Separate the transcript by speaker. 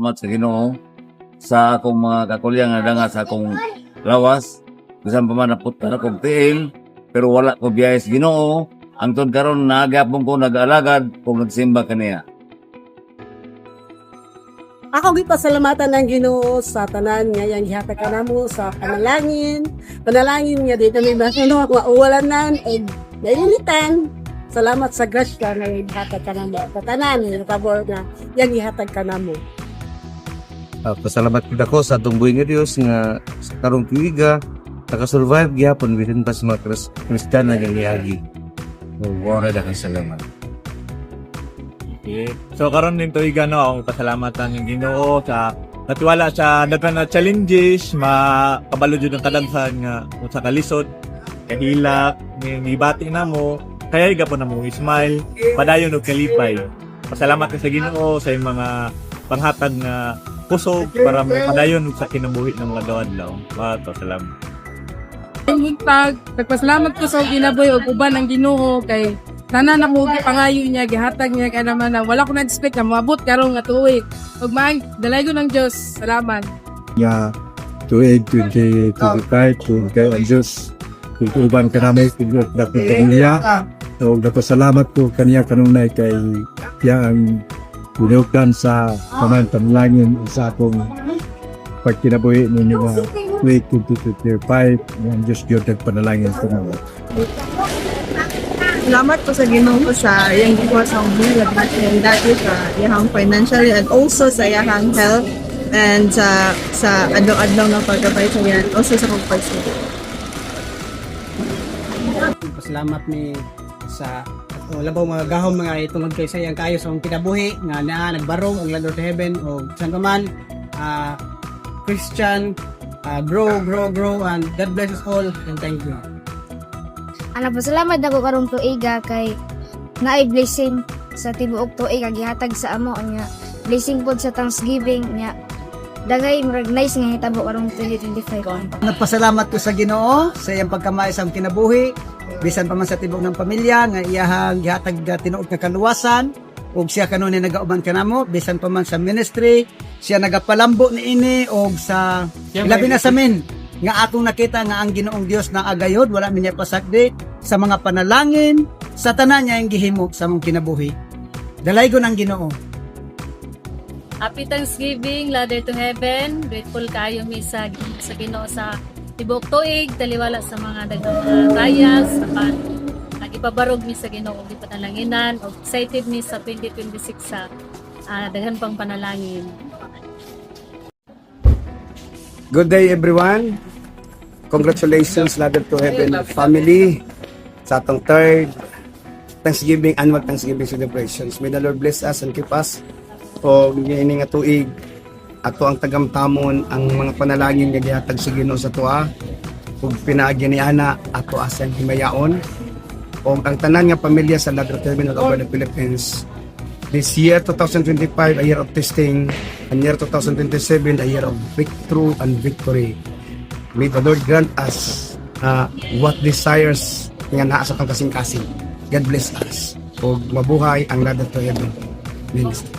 Speaker 1: salamat sa Ginoo sa akong mga kakulyang nga danga sa akong lawas. Bisan pa man napunta na kong tiil, pero wala ko biyaya sa Ginoo. Ang tod karon nagapon ko nag-alagad kung nagsimba kaniya.
Speaker 2: Ako gipasalamatan ng Ginoo sa tanan nga yang gihatag kanamo sa panalangin. Panalangin nga di kami masuno mauwalanan and nainitan. Salamat sa grasya nga gihatag kanamo. Sa tanan nga tabor nga yang gihatag kanamo.
Speaker 3: Pasalamat pud ako sa atong buhi nga Dios nga sa karong tuiga naka-survive gyapon bisan pa sa mga Kristiyano nga niagi. Wala na kang salamat.
Speaker 4: Okay. So karon din tuiga no ang pasalamatan ng Ginoo sa natiwala sa daghan na challenges makabalo jud ang kadaghan nga sa kalisod kahilak ni bati namo kaya gapon namo smile padayon og kalipay. Pasalamat ka sa Ginoo sa iyong mga panghatag nga kusog para padayon sa kinabuhi ng mga adlaw. Mato salamat.
Speaker 5: Nagpasalamat ko sa ginaboy o uban ng Ginoo kay tanan ako pangayo niya gihatag niya kay naman na wala ko na-expect na maabot karon nga tuig. Ug maang dalay ko ng Dios. Salamat.
Speaker 6: Ya tuig 2025 kung kay ang Diyos tutuban ka namin kung dapat kaniya so nagpasalamat ko kaniya kanunay kay siya ang pinaukan sa panalangin sa akong pagkinabuhi ninyo nga tuig 2025 ang Diyos Diyos nagpanalangin ko naman.
Speaker 7: Salamat po sa Ginoo ko sa iyang gikuha sa akong buhay and dati sa iyang financially and also sa iyang health and sa adlaw-adlaw ng pagkabay sa iyan also sa akong pagsuko.
Speaker 8: Pasalamat ni sa labaw mga gahom mga itungod kay sa iyang kayo sa akong kinabuhi nga nagbarong ang Lord to Heaven o saan ka man Christian grow and God bless us all and thank you.
Speaker 9: Pasalamat ako karong tuiga kay naay blessing sa tibuok tuig nga gihatag sa amo nya blessing pod sa Thanksgiving nya dagay murag nice nga hitabo karong 2025.
Speaker 8: Nagpasalamat ko sa Ginoo sa iyang pagkamay sa akong kinabuhi bisan pa man sa tibuok ng pamilya nga iyahang gihatag tinuod nga kaluwasan ug siya kanunay nagauban kanamo bisan pa man sa ministry siya nagapalambo niini og sa labi na sa min nga atong nakita nga ang Ginoong Dios na agayod wala man niya pasagdi sa mga panalangin sa tanan niya ang gihimo sa mong kinabuhi. Dalaygon ang Ginoo.
Speaker 10: Happy Thanksgiving, Ladder to Heaven. Grateful kayo mi sa Ginoo sa tibuok tuig, taliwala sa mga daghang mga trials, sa nagipabarog mi sa Ginoo di panalanginan, og excited mi sa 2026 sa daghan pang panalangin.
Speaker 11: Good day everyone. Congratulations Ladder to Heaven family sa atong third Thanksgiving, annual Thanksgiving celebrations. May the Lord bless us and keep us o ini nga tuig ato ang tagamtamon ang mga panalangin nga gihatag sa Ginoo sa tuwa ug pinaagi ni ana ato asang himayaon o ang tanan nga pamilya sa Ladder to Heaven over the Philippines. This year 2025 a year of testing, and year 2027 a year of breakthrough and victory. May the Lord grant us what desires nga naa sa kang kasing-kasing. God bless us. O mabuhay ang Ladder to Heaven ministry.